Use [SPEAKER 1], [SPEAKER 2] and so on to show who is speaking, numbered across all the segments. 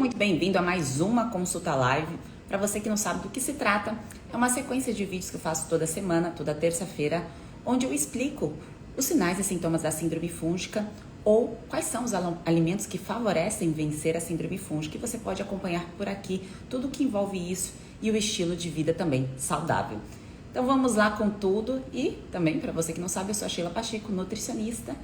[SPEAKER 1] muito bem-vindo a mais uma consulta live. Para você que não sabe do que se trata, é uma sequência de vídeos que eu faço toda semana, toda terça-feira, onde eu explico os sinais e sintomas da síndrome fúngica ou quais são os alimentos que favorecem vencer a síndrome fúngica. E você pode acompanhar por aqui tudo que envolve isso e o estilo de vida também saudável. Então vamos lá com tudo e também, para você que não sabe, eu sou a Sheila Pacheco, nutricionista.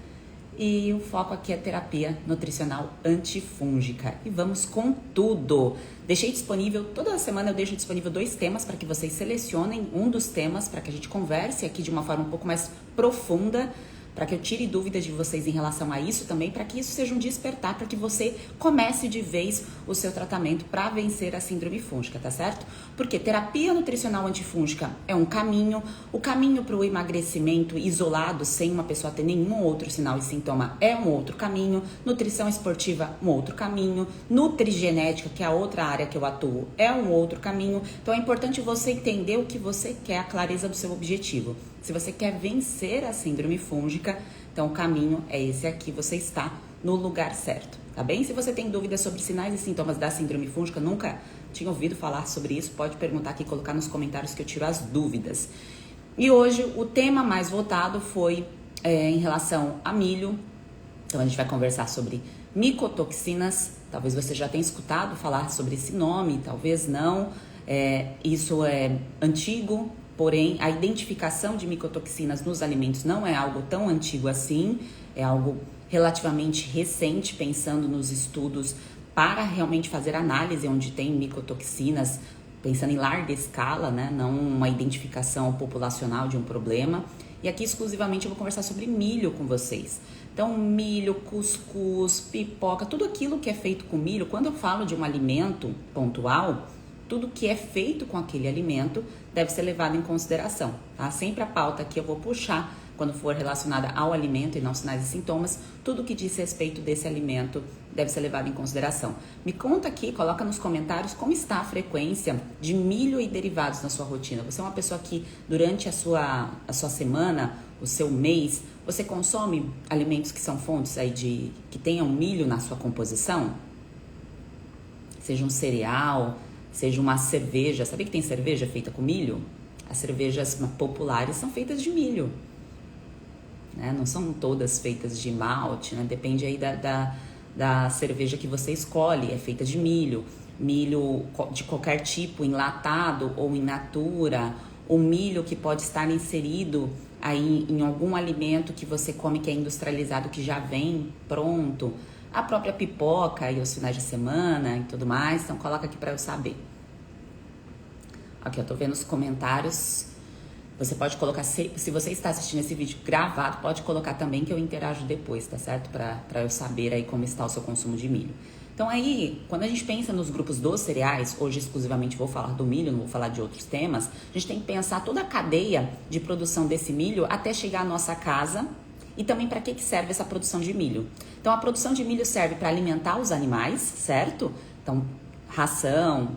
[SPEAKER 1] E o foco aqui é terapia nutricional antifúngica. E vamos com tudo! Deixei disponível, toda semana eu deixo disponível 2 temas para que vocês selecionem um dos temas, para que a gente converse aqui de uma forma um pouco mais profunda, para que eu tire dúvidas de vocês em relação a isso também, para que isso seja um despertar, para que você comece de vez o seu tratamento para vencer a síndrome fúngica, tá certo? Porque terapia nutricional antifúngica é um caminho, o caminho para o emagrecimento isolado, sem uma pessoa ter nenhum outro sinal e sintoma, é um outro caminho, nutrição esportiva, um outro caminho, nutrigenética, que é a outra área que eu atuo, é um outro caminho. Então é importante você entender o que você quer, a clareza do seu objetivo. Se você quer vencer a síndrome fúngica, então o caminho é esse aqui, você está no lugar certo, tá bem? Se você tem dúvidas sobre sinais e sintomas da síndrome fúngica, nunca tinha ouvido falar sobre isso, pode perguntar aqui, colocar nos comentários que eu tiro as dúvidas. E hoje o tema mais votado foi em relação a milho, então a gente vai conversar sobre micotoxinas. Talvez você já tenha escutado falar sobre esse nome, talvez não, isso é antigo. Porém, a identificação de micotoxinas nos alimentos não é algo tão antigo assim, é algo relativamente recente, pensando nos estudos para realmente fazer análise onde tem micotoxinas, pensando em larga escala, né? Não uma identificação populacional de um problema. E aqui exclusivamente eu vou conversar sobre milho com vocês. Então, milho, cuscuz, pipoca, tudo aquilo que é feito com milho, quando eu falo de um alimento pontual, tudo que é feito com aquele alimento deve ser levado em consideração, tá? Sempre a pauta aqui eu vou puxar quando for relacionada ao alimento e não sinais e sintomas, tudo que diz respeito desse alimento deve ser levado em consideração. Me conta aqui, coloca nos comentários como está a frequência de milho e derivados na sua rotina. Você é uma pessoa que durante a sua semana, o seu mês, você consome alimentos que são fontes aí que tenham milho na sua composição? Seja um cereal, seja uma cerveja. Sabia que tem cerveja feita com milho? As cervejas populares são feitas de milho, né? Não são todas feitas de malte, né? Depende aí da cerveja que você escolhe. É feita de milho de qualquer tipo, enlatado ou in natura, o milho que pode estar inserido aí em algum alimento que você come que é industrializado, que já vem pronto. A própria pipoca e os finais de semana e tudo mais. Então coloca aqui para eu saber. Aqui eu tô vendo os comentários. Você pode colocar, se você está assistindo esse vídeo gravado, pode colocar também que eu interajo depois, tá certo? Para eu saber aí como está o seu consumo de milho. Então aí, quando a gente pensa nos grupos dos cereais, hoje exclusivamente vou falar do milho, não vou falar de outros temas, a gente tem que pensar toda a cadeia de produção desse milho até chegar à nossa casa. E também para que serve essa produção de milho? Então, a produção de milho serve para alimentar os animais, certo? Então, ração,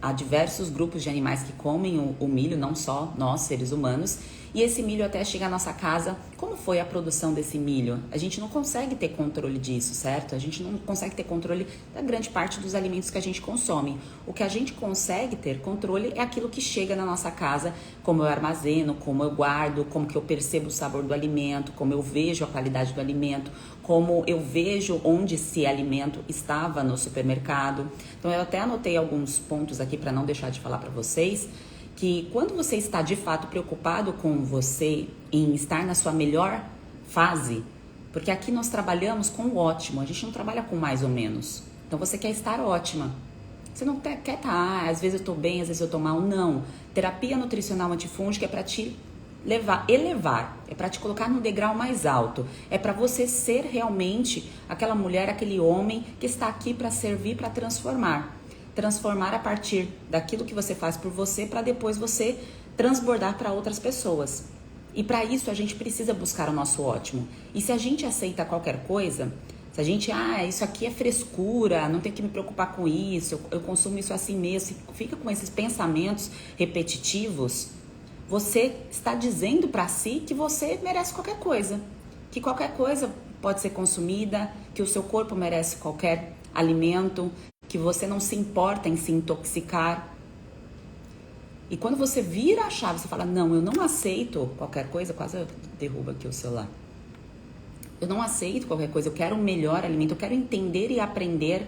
[SPEAKER 1] há diversos grupos de animais que comem o milho, não só nós, seres humanos. E esse milho até chegar à nossa casa, como foi a produção desse milho? A gente não consegue ter controle disso, certo? A gente não consegue ter controle da grande parte dos alimentos que a gente consome. O que a gente consegue ter controle é aquilo que chega na nossa casa, como eu armazeno, como eu guardo, como que eu percebo o sabor do alimento, como eu vejo a qualidade do alimento, como eu vejo onde esse alimento estava no supermercado. Então eu até anotei alguns pontos aqui para não deixar de falar para vocês, que quando você está de fato preocupado com você, em estar na sua melhor fase, porque aqui nós trabalhamos com o ótimo, a gente não trabalha com mais ou menos. Então você quer estar ótima. Você não quer estar, às vezes eu estou bem, às vezes eu estou mal. Não. Terapia nutricional antifúngica é para te elevar, é para te colocar num degrau mais alto, é para você ser realmente aquela mulher, aquele homem que está aqui para servir, para transformar a partir daquilo que você faz por você, para depois você transbordar para outras pessoas. E para isso a gente precisa buscar o nosso ótimo. E se a gente aceita qualquer coisa, se a gente, isso aqui é frescura, não tem que me preocupar com isso, eu consumo isso assim mesmo, fica com esses pensamentos repetitivos, você está dizendo para si que você merece qualquer coisa, que qualquer coisa pode ser consumida, que o seu corpo merece qualquer alimento, que que você não se importa em se intoxicar. E quando você vira a chave, você fala, não, eu não aceito qualquer coisa, quase eu derrubo aqui o celular. Eu não aceito qualquer coisa, eu quero um melhor alimento, eu quero entender e aprender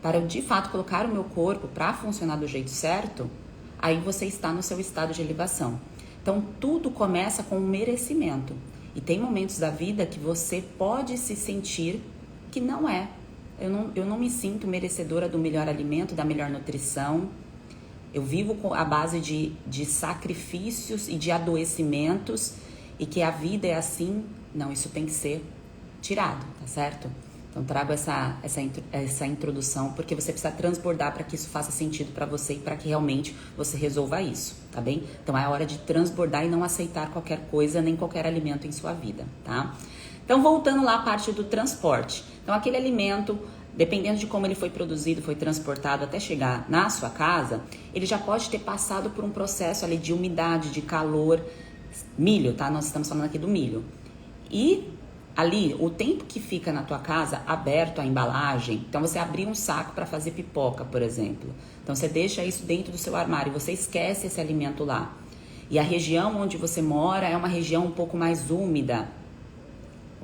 [SPEAKER 1] para eu de fato colocar o meu corpo para funcionar do jeito certo, aí você está no seu estado de elevação. Então tudo começa com um merecimento. E tem momentos da vida que você pode se sentir que não é. Eu não me sinto merecedora do melhor alimento, da melhor nutrição. Eu vivo à base de sacrifícios e de adoecimentos e que a vida é assim. Não, isso tem que ser tirado, tá certo? Então trago essa introdução porque você precisa transbordar para que isso faça sentido para você e para que realmente você resolva isso, tá bem? Então é a hora de transbordar e não aceitar qualquer coisa, nem qualquer alimento em sua vida, tá? Então voltando lá à parte do transporte. Então aquele alimento, dependendo de como ele foi produzido, foi transportado até chegar na sua casa, ele já pode ter passado por um processo ali de umidade, de calor. Milho, tá? Nós estamos falando aqui do milho. E ali, o tempo que fica na tua casa aberto a embalagem, então você abrir um saco para fazer pipoca, por exemplo. Então você deixa isso dentro do seu armário, você esquece esse alimento lá. E a região onde você mora é uma região um pouco mais úmida,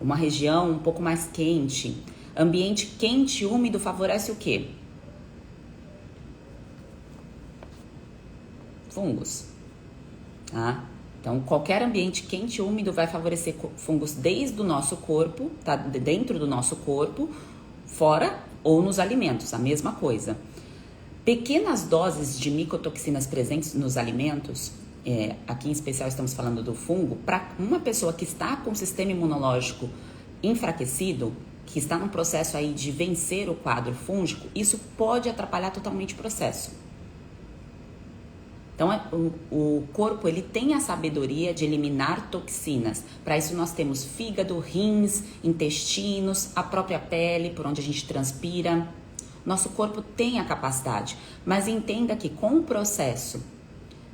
[SPEAKER 1] uma região um pouco mais quente. Ambiente quente e úmido favorece o quê? Fungos. Tá? Então, qualquer ambiente quente e úmido vai favorecer fungos desde o nosso corpo, tá? Dentro do nosso corpo, fora ou nos alimentos, a mesma coisa. Pequenas doses de micotoxinas presentes nos alimentos, aqui em especial estamos falando do fungo, para uma pessoa que está com o sistema imunológico enfraquecido, que está num processo aí de vencer o quadro fúngico, isso pode atrapalhar totalmente o processo. Então, o corpo ele tem a sabedoria de eliminar toxinas. Para isso nós temos fígado, rins, intestinos, a própria pele, por onde a gente transpira. Nosso corpo tem a capacidade, mas entenda que com o processo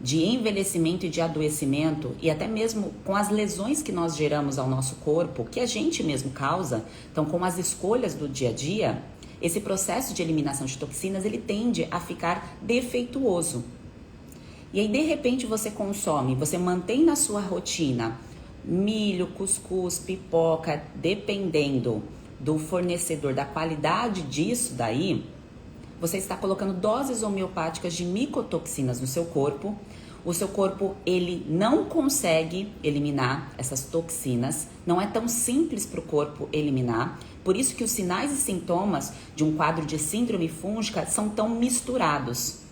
[SPEAKER 1] de envelhecimento e de adoecimento, e até mesmo com as lesões que nós geramos ao nosso corpo, que a gente mesmo causa, então com as escolhas do dia a dia, esse processo de eliminação de toxinas ele tende a ficar defeituoso. E aí, de repente, você consome, você mantém na sua rotina milho, cuscuz, pipoca, dependendo do fornecedor, da qualidade disso daí, você está colocando doses homeopáticas de micotoxinas no seu corpo. O seu corpo, ele não consegue eliminar essas toxinas, não é tão simples para o corpo eliminar. Por isso que os sinais e sintomas de um quadro de síndrome fúngica são tão misturados.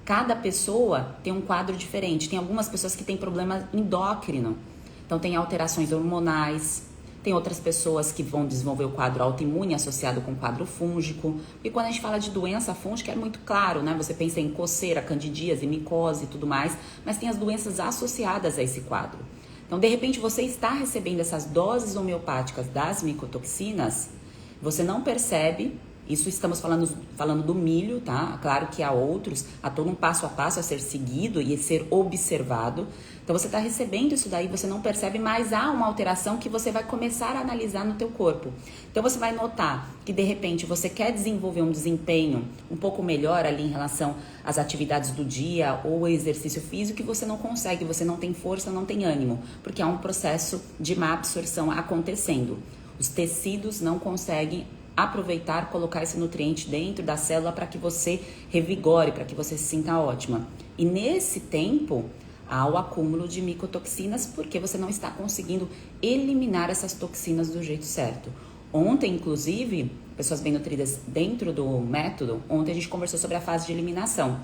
[SPEAKER 1] Cada pessoa tem um quadro diferente. Tem algumas pessoas que têm problema endócrino. Então, tem alterações hormonais. Tem outras pessoas que vão desenvolver o quadro autoimune associado com o quadro fúngico. E quando a gente fala de doença fúngica, é muito claro, né? Você pensa em coceira, candidíase, micose e tudo mais. Mas tem as doenças associadas a esse quadro. Então, de repente, você está recebendo essas doses homeopáticas das micotoxinas. Você não percebe. Isso estamos falando do milho, tá? Claro que há outros, há todo um passo a passo a ser seguido e a ser observado. Então você está recebendo isso daí, você não percebe, mas há uma alteração que você vai começar a analisar no teu corpo. Então você vai notar que de repente você quer desenvolver um desempenho um pouco melhor ali em relação às atividades do dia ou exercício físico e você não consegue, você não tem força, não tem ânimo, porque há um processo de má absorção acontecendo. Os tecidos não conseguem aproveitar, colocar esse nutriente dentro da célula para que você revigore, para que você se sinta ótima. E nesse tempo, há o acúmulo de micotoxinas porque você não está conseguindo eliminar essas toxinas do jeito certo. Ontem, inclusive, pessoas bem nutridas dentro do método, ontem a gente conversou sobre a fase de eliminação.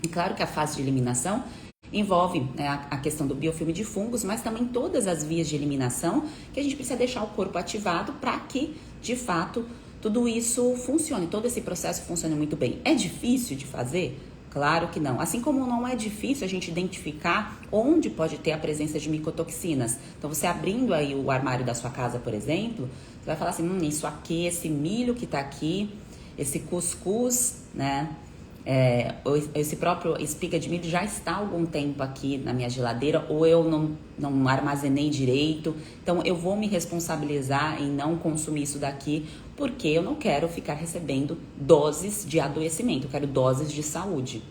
[SPEAKER 1] E claro que a fase de eliminação envolve, né, a questão do biofilme de fungos, mas também todas as vias de eliminação que a gente precisa deixar o corpo ativado para que, de fato, tudo isso funcione, todo esse processo funcione muito bem. É difícil de fazer? Claro que não. Assim como não é difícil a gente identificar onde pode ter a presença de micotoxinas. Então, você abrindo aí o armário da sua casa, por exemplo, você vai falar assim, isso aqui, esse milho que tá aqui, esse cuscuz, né? Esse próprio espiga de milho já está há algum tempo aqui na minha geladeira ou eu não armazenei direito, então eu vou me responsabilizar em não consumir isso daqui porque eu não quero ficar recebendo doses de adoecimento, eu quero doses de saúde.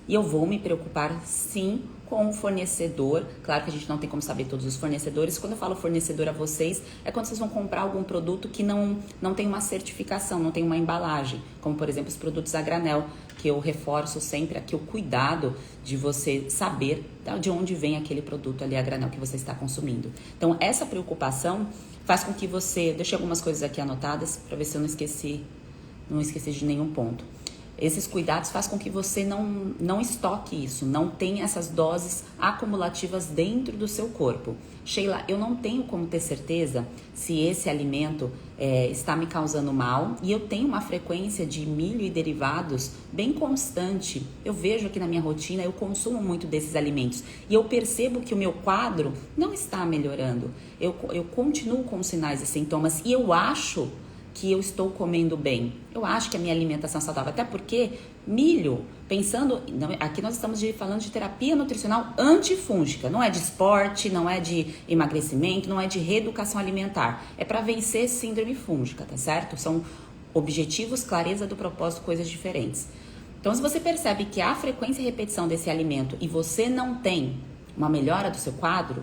[SPEAKER 1] E eu vou me preocupar, sim, com o fornecedor. Claro que a gente não tem como saber todos os fornecedores. Quando eu falo fornecedor a vocês, é quando vocês vão comprar algum produto que não tem uma certificação, não tem uma embalagem. Como, por exemplo, os produtos a granel, que eu reforço sempre aqui o cuidado de você saber de onde vem aquele produto ali a granel que você está consumindo. Então, essa preocupação faz com que você... Deixei algumas coisas aqui anotadas para ver se eu não esqueci de nenhum ponto. Esses cuidados fazem com que você não estoque isso, não tenha essas doses acumulativas dentro do seu corpo. Sheila, eu não tenho como ter certeza se esse alimento está me causando mal, e eu tenho uma frequência de milho e derivados bem constante. Eu vejo aqui na minha rotina, eu consumo muito desses alimentos e eu percebo que o meu quadro não está melhorando. Eu continuo com sinais e sintomas e eu acho que eu estou comendo bem. Eu acho que a minha alimentação é saudável, até porque milho, pensando, aqui nós estamos falando de terapia nutricional antifúngica, não é de esporte, não é de emagrecimento, não é de reeducação alimentar, é para vencer síndrome fúngica, tá certo? São objetivos, clareza do propósito, coisas diferentes. Então, se você percebe que há frequência e repetição desse alimento e você não tem uma melhora do seu quadro,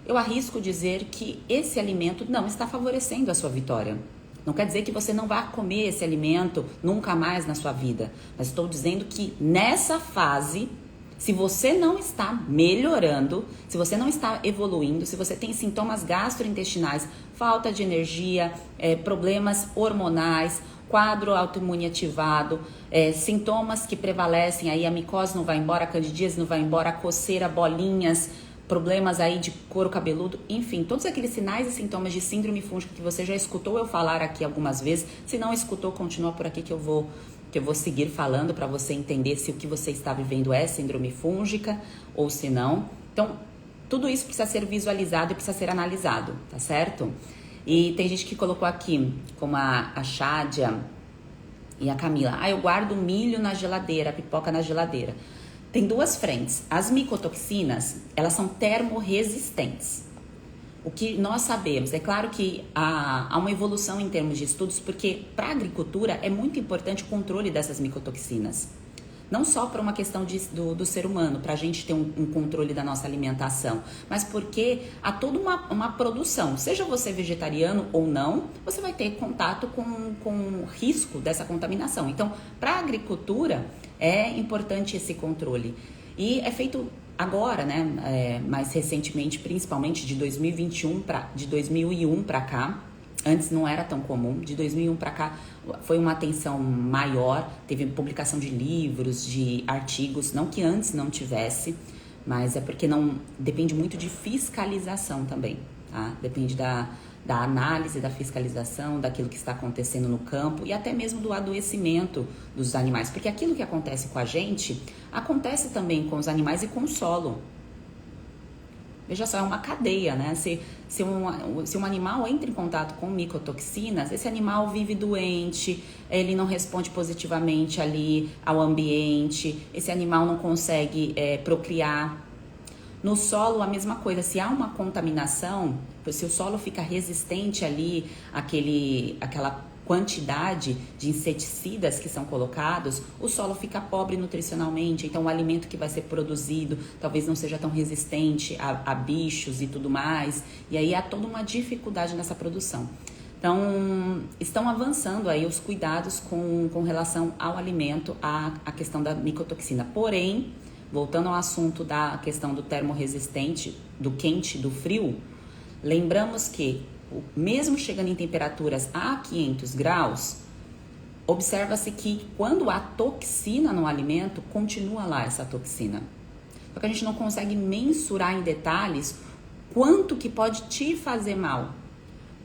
[SPEAKER 1] eu arrisco dizer que esse alimento não está favorecendo a sua vitória. Não quer dizer que você não vá comer esse alimento nunca mais na sua vida. Mas estou dizendo que nessa fase, se você não está melhorando, se você não está evoluindo, se você tem sintomas gastrointestinais, falta de energia, problemas hormonais, quadro autoimune ativado, sintomas que prevalecem, aí a micose não vai embora, a candidíase não vai embora, a coceira, bolinhas, problemas aí de couro cabeludo, enfim, todos aqueles sinais e sintomas de síndrome fúngica que você já escutou eu falar aqui algumas vezes. Se não escutou, continua por aqui que eu vou seguir falando para você entender se o que você está vivendo é síndrome fúngica ou se não. Então, tudo isso precisa ser visualizado e precisa ser analisado, tá certo? E tem gente que colocou aqui, como a Chádia e a Camila, eu guardo milho na geladeira, pipoca na geladeira. Tem duas frentes. As micotoxinas, elas são termorresistentes. O que nós sabemos, é claro que há uma evolução em termos de estudos, porque para a agricultura é muito importante o controle dessas micotoxinas. Não só por uma questão do ser humano, para a gente ter um controle da nossa alimentação, mas porque há toda uma produção. Seja você vegetariano ou não, você vai ter contato com o risco dessa contaminação. Então, para a agricultura, é importante esse controle. E é feito agora, né? Mais recentemente, principalmente de 2001 para cá. Antes não era tão comum, de 2001 para cá foi uma atenção maior, teve publicação de livros, de artigos, não que antes não tivesse, mas é porque não depende muito de fiscalização também, tá? Depende da análise, da fiscalização, daquilo que está acontecendo no campo e até mesmo do adoecimento dos animais, porque aquilo que acontece com a gente, acontece também com os animais e com o solo. Veja só, é uma cadeia, né? Se um animal entra em contato com micotoxinas, esse animal vive doente, ele não responde positivamente ali ao ambiente, esse animal não consegue procriar. No solo, a mesma coisa, se há uma contaminação, se o solo fica resistente ali àquela quantidade de inseticidas que são colocados, o solo fica pobre nutricionalmente, então o alimento que vai ser produzido talvez não seja tão resistente a bichos e tudo mais, e aí há toda uma dificuldade nessa produção. Então, estão avançando aí os cuidados com relação ao alimento, a questão da micotoxina. Porém, voltando ao assunto da questão do termorresistente, do quente, do frio, lembramos que mesmo chegando em temperaturas a 500 graus, observa-se que quando há toxina no alimento, continua lá essa toxina. Só que a gente não consegue mensurar em detalhes quanto que pode te fazer mal.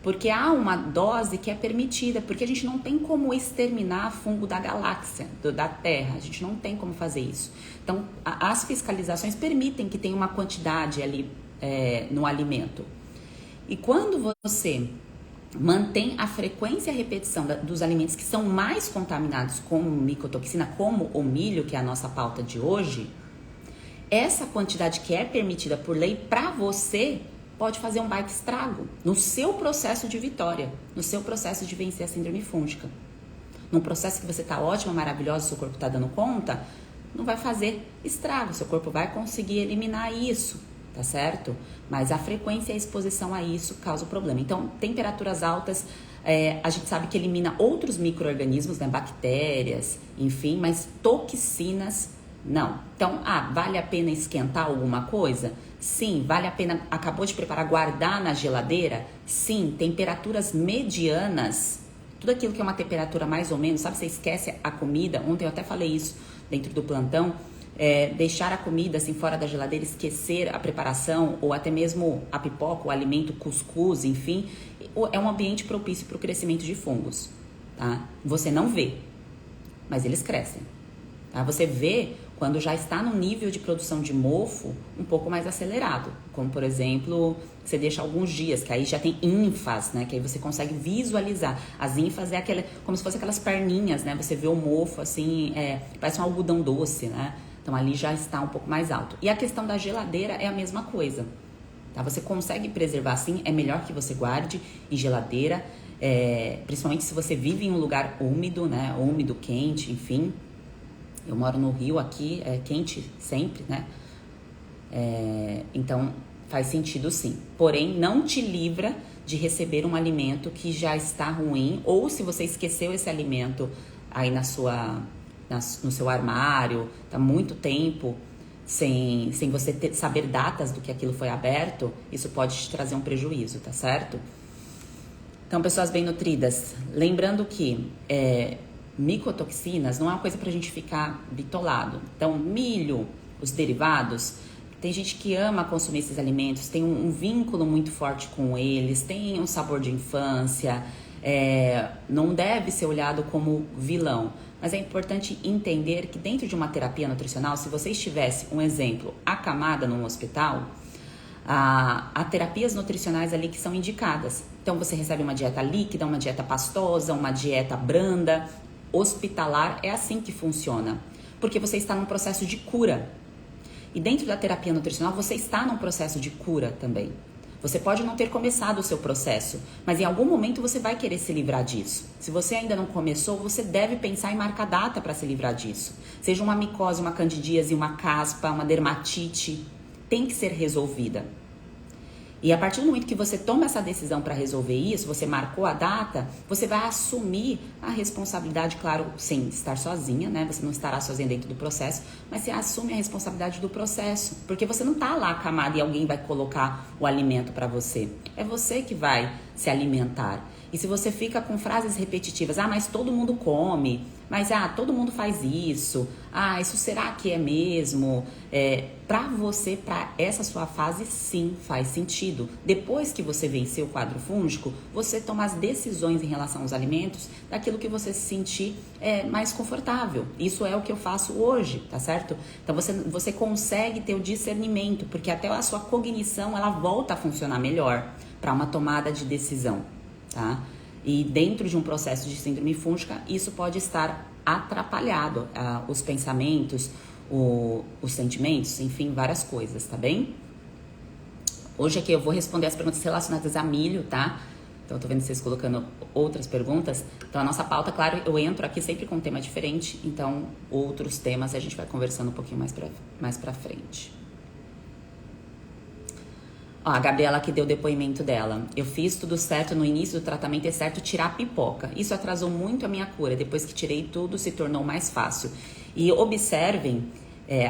[SPEAKER 1] Porque há uma dose que é permitida, porque a gente não tem como exterminar fungo da galáxia, da Terra, a gente não tem como fazer isso. Então, as fiscalizações permitem que tenha uma quantidade ali no alimento. E quando você mantém a frequência e a repetição dos alimentos que são mais contaminados com micotoxina, como o milho, que é a nossa pauta de hoje, essa quantidade que é permitida por lei para você pode fazer um baita estrago no seu processo de vitória, no seu processo de vencer a síndrome fúngica. Num processo que você está ótima, maravilhosa, seu corpo está dando conta, não vai fazer estrago, seu corpo vai conseguir eliminar isso, tá certo? Mas a frequência e a exposição a isso causa o problema. Então, temperaturas altas, a gente sabe que elimina outros micro-organismos, né, bactérias, enfim, mas toxinas não. Então, vale a pena esquentar alguma coisa? Sim. Vale a pena, acabou de preparar, guardar na geladeira? Sim. Temperaturas medianas, tudo aquilo que é uma temperatura mais ou menos, sabe, você esquece a comida, ontem eu até falei isso dentro do plantão, deixar a comida assim fora da geladeira, esquecer a preparação, ou até mesmo a pipoca, o alimento, cuscuz, enfim, é um ambiente propício para o crescimento de fungos, tá? Você não vê, mas eles crescem, tá? Você vê quando já está no nível de produção de mofo um pouco mais acelerado, como por exemplo, você deixa alguns dias, que aí já tem ínfas, né, que aí você consegue visualizar. As ínfas é como se fossem aquelas perninhas, né, você vê o mofo assim, parece um algodão doce, né, então ali já está um pouco mais alto. E a questão da geladeira é a mesma coisa, tá? Você consegue preservar assim, é melhor que você guarde em geladeira, principalmente se você vive em um lugar úmido, né, úmido, quente, enfim. Eu moro no Rio, aqui é quente sempre, né? Então faz sentido sim. Porém, não te livra de receber um alimento que já está ruim, ou se você esqueceu esse alimento aí no seu armário, tá muito tempo sem você saber datas do que aquilo foi aberto, isso pode te trazer um prejuízo, tá certo? Então, pessoas bem nutridas, lembrando que micotoxinas não é uma coisa pra gente ficar bitolado. Então, milho, os derivados, tem gente que ama consumir esses alimentos, tem um vínculo muito forte com eles, tem um sabor de infância, não deve ser olhado como vilão. Mas é importante entender que dentro de uma terapia nutricional, se você estivesse, um exemplo, acamada num hospital, há terapias nutricionais ali que são indicadas. Então, você recebe uma dieta líquida, uma dieta pastosa, uma dieta branda. Hospitalar é assim que funciona, porque você está num processo de cura. E dentro da terapia nutricional, você está num processo de cura também. Você pode não ter começado o seu processo, mas em algum momento você vai querer se livrar disso. Se você ainda não começou, você deve pensar em marcar data para se livrar disso. Seja uma micose, uma candidíase, uma caspa, uma dermatite, tem que ser resolvida. E a partir do momento que você toma essa decisão para resolver isso, você marcou a data, você vai assumir a responsabilidade, claro, sem estar sozinha, né? Você não estará sozinha dentro do processo, mas você assume a responsabilidade do processo, porque você não está lá acamado e alguém vai colocar o alimento para você. É você que vai se alimentar. E se você fica com frases repetitivas, mas todo mundo come, mas todo mundo faz isso, isso será que é mesmo? Para você, para essa sua fase, sim, faz sentido. Depois que você vencer o quadro fúngico, você toma as decisões em relação aos alimentos daquilo que você se sentir mais confortável. Isso é o que eu faço hoje, tá certo? Então você consegue ter o discernimento, porque até a sua cognição ela volta a funcionar melhor para uma tomada de decisão. Tá? E dentro de um processo de síndrome fúngica, isso pode estar atrapalhado, os pensamentos, os sentimentos, enfim, várias coisas, tá bem? Hoje aqui eu vou responder as perguntas relacionadas a milho, tá? Então eu tô vendo vocês colocando outras perguntas. Então a nossa pauta, claro, eu entro aqui sempre com um tema diferente, então outros temas a gente vai conversando um pouquinho mais pra frente. A Gabriela aqui deu o depoimento dela. Eu fiz tudo certo no início do tratamento, exceto tirar a pipoca. Isso atrasou muito a minha cura. Depois que tirei tudo, se tornou mais fácil. E observem,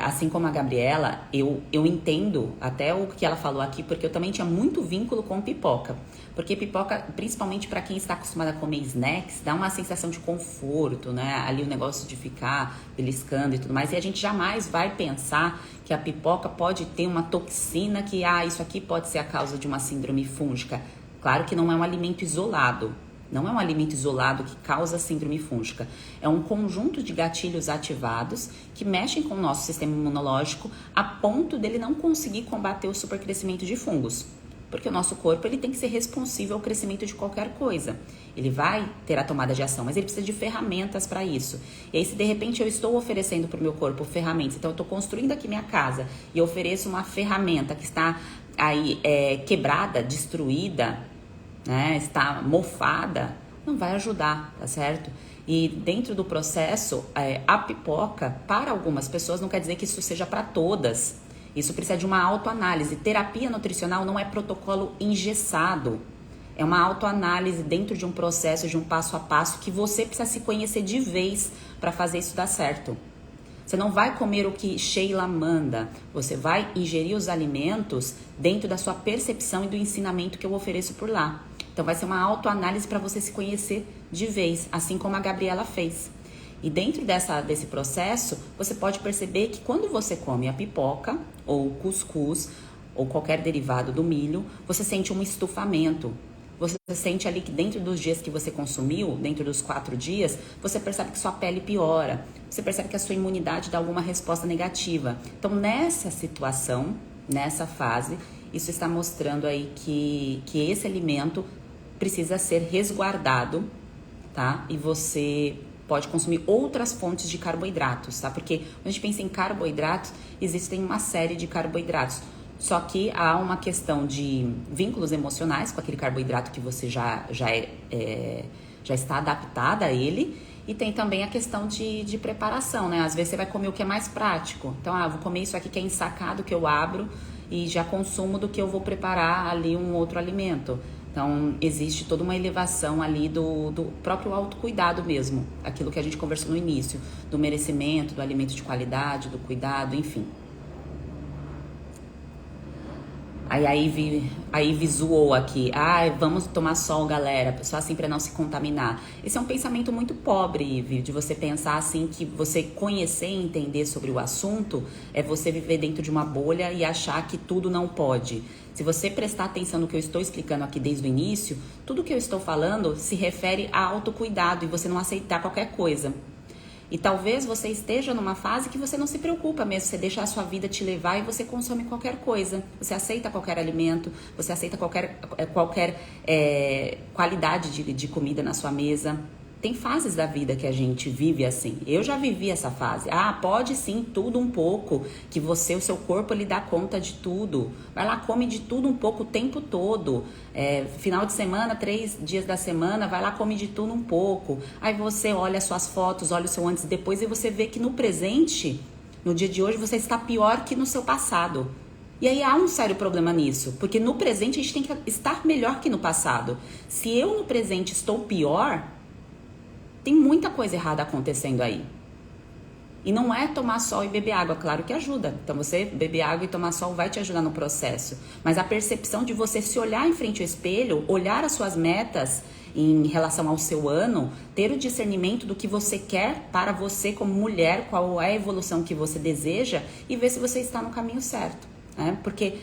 [SPEAKER 1] assim como a Gabriela, eu entendo até o que ela falou aqui, porque eu também tinha muito vínculo com pipoca. Porque pipoca, principalmente para quem está acostumado a comer snacks, dá uma sensação de conforto, né? Ali o negócio de ficar beliscando e tudo mais. E a gente jamais vai pensar que a pipoca pode ter uma toxina que, isso aqui pode ser a causa de uma síndrome fúngica. Claro que não é um alimento isolado. Não é um alimento isolado que causa síndrome fúngica. É um conjunto de gatilhos ativados que mexem com o nosso sistema imunológico a ponto dele não conseguir combater o supercrescimento de fungos. Porque o nosso corpo ele tem que ser responsível ao crescimento de qualquer coisa. Ele vai ter a tomada de ação, mas ele precisa de ferramentas para isso. E aí, se de repente eu estou oferecendo para o meu corpo ferramentas, então eu estou construindo aqui minha casa e eu ofereço uma ferramenta que está aí quebrada, destruída, né, está mofada, não vai ajudar, tá certo? E dentro do processo, a pipoca, para algumas pessoas, não quer dizer que isso seja para todas. Isso precisa de uma autoanálise. Terapia nutricional não é protocolo engessado. É uma autoanálise dentro de um processo, de um passo a passo, que você precisa se conhecer de vez para fazer isso dar certo. Você não vai comer o que Sheila manda. Você vai ingerir os alimentos dentro da sua percepção e do ensinamento que eu ofereço por lá. Então vai ser uma autoanálise para você se conhecer de vez, assim como a Gabriela fez. E dentro desse processo, você pode perceber que quando você come a pipoca, ou cuscuz, ou qualquer derivado do milho, você sente um estufamento. Você sente ali que dentro dos dias que você consumiu, dentro dos 4 dias, você percebe que sua pele piora. Você percebe que a sua imunidade dá alguma resposta negativa. Então, nessa situação, nessa fase, isso está mostrando aí que esse alimento precisa ser resguardado, tá? E você pode consumir outras fontes de carboidratos, tá? Porque quando a gente pensa em carboidratos, existem uma série de carboidratos. Só que há uma questão de vínculos emocionais com aquele carboidrato que você já está adaptada a ele. E tem também a questão de preparação, né? Às vezes você vai comer o que é mais prático. Então, vou comer isso aqui que é ensacado, que eu abro e já consumo, do que eu vou preparar ali um outro alimento. Então, existe toda uma elevação ali do próprio autocuidado mesmo. Aquilo que a gente conversou no início. Do merecimento, do alimento de qualidade, do cuidado, enfim. Aí visuou aqui, vamos tomar sol, galera, só assim para não se contaminar. Esse é um pensamento muito pobre, Ivi, de você pensar assim que você conhecer e entender sobre o assunto é você viver dentro de uma bolha e achar que tudo não pode. Se você prestar atenção no que eu estou explicando aqui desde o início, tudo que eu estou falando se refere a autocuidado e você não aceitar qualquer coisa. E talvez você esteja numa fase que você não se preocupa mesmo, você deixa a sua vida te levar e você consome qualquer coisa. Você aceita qualquer alimento, você aceita qualquer qualidade de comida na sua mesa. Tem fases da vida que a gente vive assim. Eu já vivi essa fase. Pode sim, tudo um pouco, que o seu corpo, ele dá conta de tudo. Vai lá, come de tudo um pouco o tempo todo. Final de semana, 3 dias da semana, vai lá, come de tudo um pouco. Aí você olha suas fotos, olha o seu antes e depois e você vê que no presente, no dia de hoje, você está pior que no seu passado. E aí há um sério problema nisso, porque no presente a gente tem que estar melhor que no passado. Se eu no presente estou pior, tem muita coisa errada acontecendo aí. E não é tomar sol e beber água, claro que ajuda. Então você beber água e tomar sol vai te ajudar no processo. Mas a percepção de você se olhar em frente ao espelho, olhar as suas metas em relação ao seu ano, ter o discernimento do que você quer para você como mulher, qual é a evolução que você deseja e ver se você está no caminho certo, né? Porque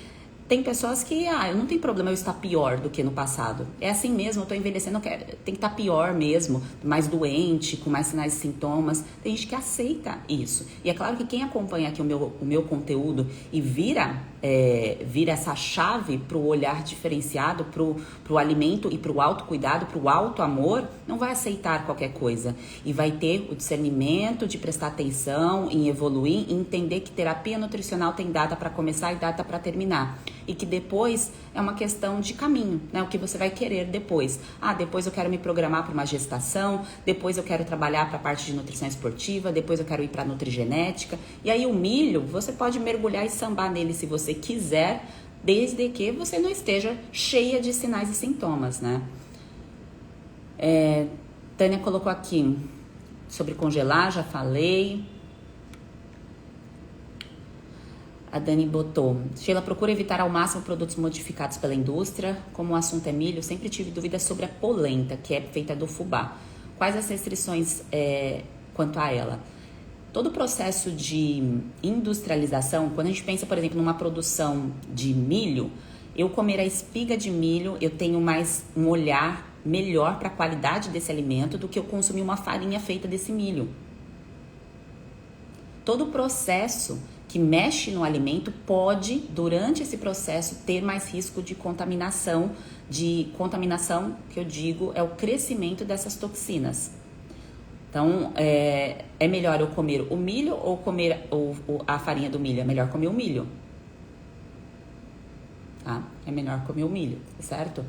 [SPEAKER 1] tem pessoas que, eu não tem problema eu estar pior do que no passado. É assim mesmo, eu tô envelhecendo, tem que estar pior mesmo, mais doente, com mais sinais e sintomas. Tem gente que aceita isso. E é claro que quem acompanha aqui o meu conteúdo e vira essa chave pro olhar diferenciado, pro alimento e pro autocuidado, pro autoamor, não vai aceitar qualquer coisa. E vai ter o discernimento de prestar atenção, em evoluir, e entender que terapia nutricional tem data para começar e data para terminar. E que depois é uma questão de caminho, né? O que você vai querer depois. Depois eu quero me programar para uma gestação, depois eu quero trabalhar para a parte de nutrição esportiva, depois eu quero ir para a nutrigenética. E aí o milho, você pode mergulhar e sambar nele se você quiser, desde que você não esteja cheia de sinais e sintomas, né? Tânia colocou aqui sobre congelar, já falei. A Dani botou, Sheila, procura evitar ao máximo produtos modificados pela indústria. Como o assunto é milho, sempre tive dúvidas sobre a polenta, que é feita do fubá. Quais as restrições quanto a ela? Todo o processo de industrialização, quando a gente pensa, por exemplo, numa produção de milho, eu comer a espiga de milho, eu tenho mais um olhar melhor para a qualidade desse alimento do que eu consumir uma farinha feita desse milho. Todo o processo que mexe no alimento pode, durante esse processo, ter mais risco de contaminação. Que eu digo é o crescimento dessas toxinas. Então, é melhor eu comer o milho ou comer a farinha do milho? É melhor comer o milho. é melhor comer o milho, certo?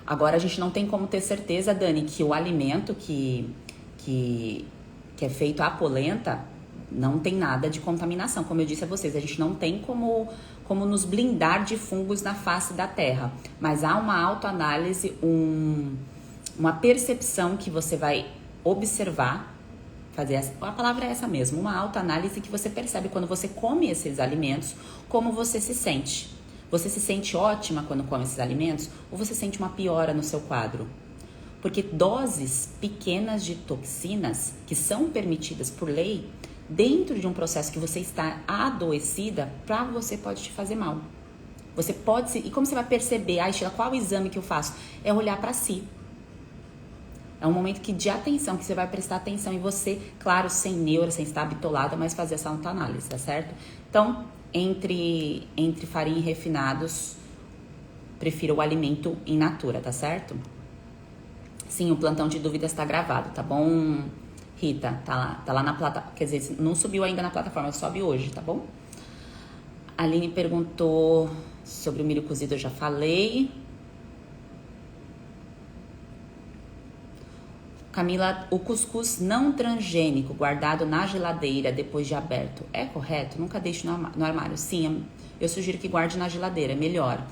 [SPEAKER 1] Agora, a gente não tem como ter certeza, Dani, que o alimento que é feito à polenta não tem nada de contaminação. Como eu disse a vocês, a gente não tem como nos blindar de fungos na face da terra. Mas há uma autoanálise, uma percepção que você vai observar, a palavra é essa mesmo, uma autoanálise que você percebe quando você come esses alimentos, como você se sente. Você se sente ótima quando come esses alimentos ou você sente uma piora no seu quadro? Porque doses pequenas de toxinas que são permitidas por lei, dentro de um processo que você está adoecida, para você pode te fazer mal. Você pode, e como você vai perceber, Sheila, qual o exame que eu faço? É olhar para si. É um momento de atenção, que você vai prestar atenção em você, claro, sem neura, sem estar bitolada, mas fazer essa autoanálise, tá certo? Então, entre farinha e refinados, prefiro o alimento in natura, tá certo? Sim, o plantão de dúvidas está gravado, tá bom, Rita? Tá lá na plataforma, quer dizer, não subiu ainda na plataforma, sobe hoje, tá bom? A Aline perguntou sobre o milho cozido, eu já falei. Camila, o cuscuz não transgênico guardado na geladeira depois de aberto, é correto? Nunca deixe no armário. Sim, eu sugiro que guarde na geladeira, é melhor.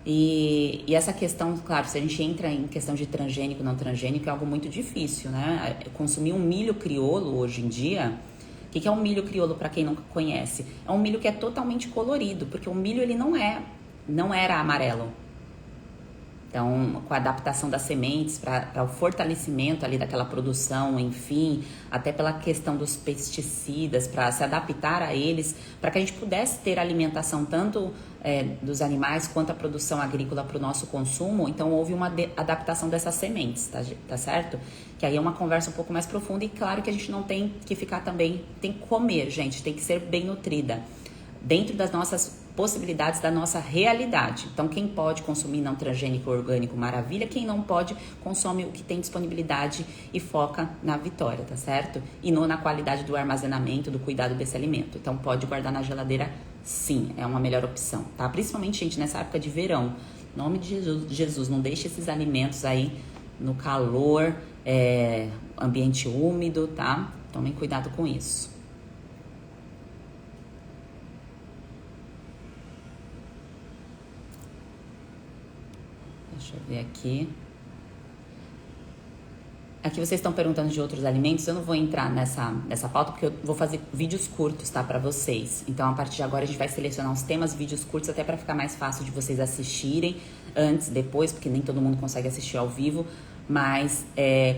[SPEAKER 1] E essa questão, claro, se a gente entra em questão de transgênico, não transgênico, é algo muito difícil, né? Consumir um milho crioulo hoje em dia, o que é um milho crioulo para quem não conhece? É um milho que é totalmente colorido, porque o milho ele não era amarelo. Então, com a adaptação das sementes para o fortalecimento ali daquela produção, enfim, até pela questão dos pesticidas, para se adaptar a eles, para que a gente pudesse ter alimentação tanto dos animais quanto a produção agrícola para o nosso consumo. Então, houve uma adaptação dessas sementes, tá certo? Que aí é uma conversa um pouco mais profunda e claro que a gente não tem que ficar também, tem que comer, gente, tem que ser bem nutrida, dentro das nossas possibilidades, da nossa realidade. Então, quem pode consumir não transgênico orgânico, maravilha. Quem não pode, consome o que tem disponibilidade e foca na vitória, tá certo? E na qualidade do armazenamento, do cuidado desse alimento. Então, pode guardar na geladeira, sim, é uma melhor opção, tá? Principalmente, gente, nessa época de verão. Em nome de Jesus, não deixe esses alimentos aí no calor, ambiente úmido, tá? Tomem cuidado com isso. Deixa eu ver aqui. Aqui vocês estão perguntando de outros alimentos. Eu não vou entrar nessa pauta porque eu vou fazer vídeos curtos, tá, para vocês. Então, a partir de agora, a gente vai selecionar uns temas, vídeos curtos, até para ficar mais fácil de vocês assistirem antes, depois, porque nem todo mundo consegue assistir ao vivo. Mas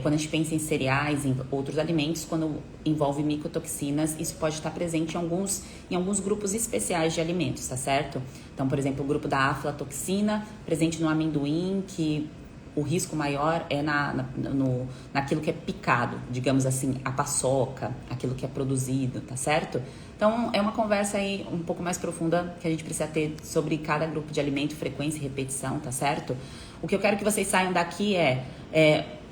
[SPEAKER 1] quando a gente pensa em cereais, em outros alimentos, quando envolve micotoxinas, isso pode estar presente em alguns grupos especiais de alimentos, tá certo? Então, por exemplo, o grupo da aflatoxina, presente no amendoim, que o risco maior é naquilo que é picado, digamos assim, a paçoca, aquilo que é produzido, tá certo? Então, é uma conversa aí um pouco mais profunda que a gente precisa ter sobre cada grupo de alimento, frequência e repetição, tá certo? O que eu quero que vocês saiam daqui é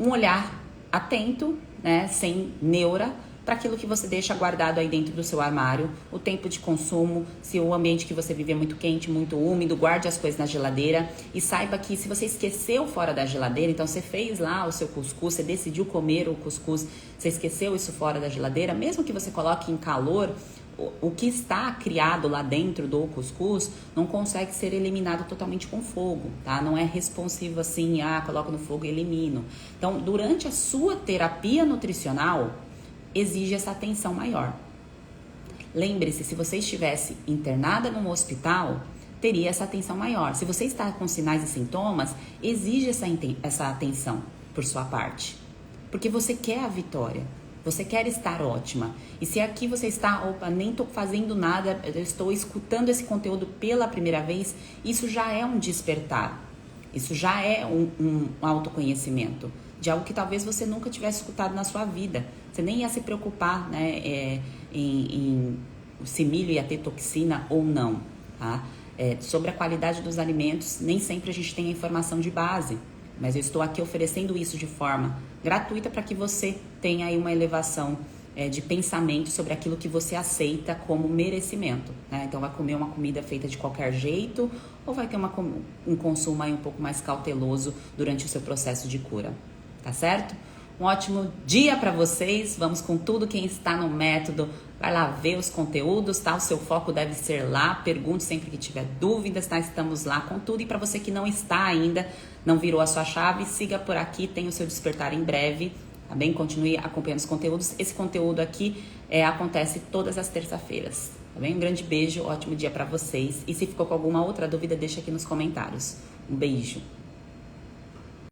[SPEAKER 1] um olhar atento, né, sem neura, para aquilo que você deixa guardado aí dentro do seu armário, o tempo de consumo, se o ambiente que você vive é muito quente, muito úmido, guarde as coisas na geladeira e saiba que se você esqueceu fora da geladeira, então você fez lá o seu cuscuz, você decidiu comer o cuscuz, você esqueceu isso fora da geladeira, mesmo que você coloque em calor, o que está criado lá dentro do cuscuz não consegue ser eliminado totalmente com fogo, tá? Não é responsivo assim, coloco no fogo e elimino. Então, durante a sua terapia nutricional, exige essa atenção maior. Lembre-se, se você estivesse internada num hospital, teria essa atenção maior. Se você está com sinais e sintomas, exige essa atenção por sua parte. Porque você quer a vitória. Você quer estar ótima. E se aqui você está, nem estou fazendo nada, eu estou escutando esse conteúdo pela primeira vez, isso já é um despertar. Isso já é um autoconhecimento de algo que talvez você nunca tivesse escutado na sua vida. Você nem ia se preocupar, né, em se milho ia ter toxina ou não, tá? Sobre a qualidade dos alimentos, nem sempre a gente tem a informação de base. Mas eu estou aqui oferecendo isso de forma gratuita para que você tenha aí uma elevação de pensamento sobre aquilo que você aceita como merecimento, né? Então vai comer uma comida feita de qualquer jeito ou vai ter um consumo aí um pouco mais cauteloso durante o seu processo de cura, tá certo? Um ótimo dia para vocês, vamos com tudo. Quem está no método, vai lá ver os conteúdos, tá? O seu foco deve ser lá, pergunte sempre que tiver dúvidas, tá? Estamos lá com tudo. E para você que não está ainda, não virou a sua chave, siga por aqui, tem o seu despertar em breve, tá bem? Continue acompanhando os conteúdos. Esse conteúdo aqui acontece todas as terças-feiras, tá bem? Um grande beijo, ótimo dia para vocês. E se ficou com alguma outra dúvida, deixa aqui nos comentários. Um beijo.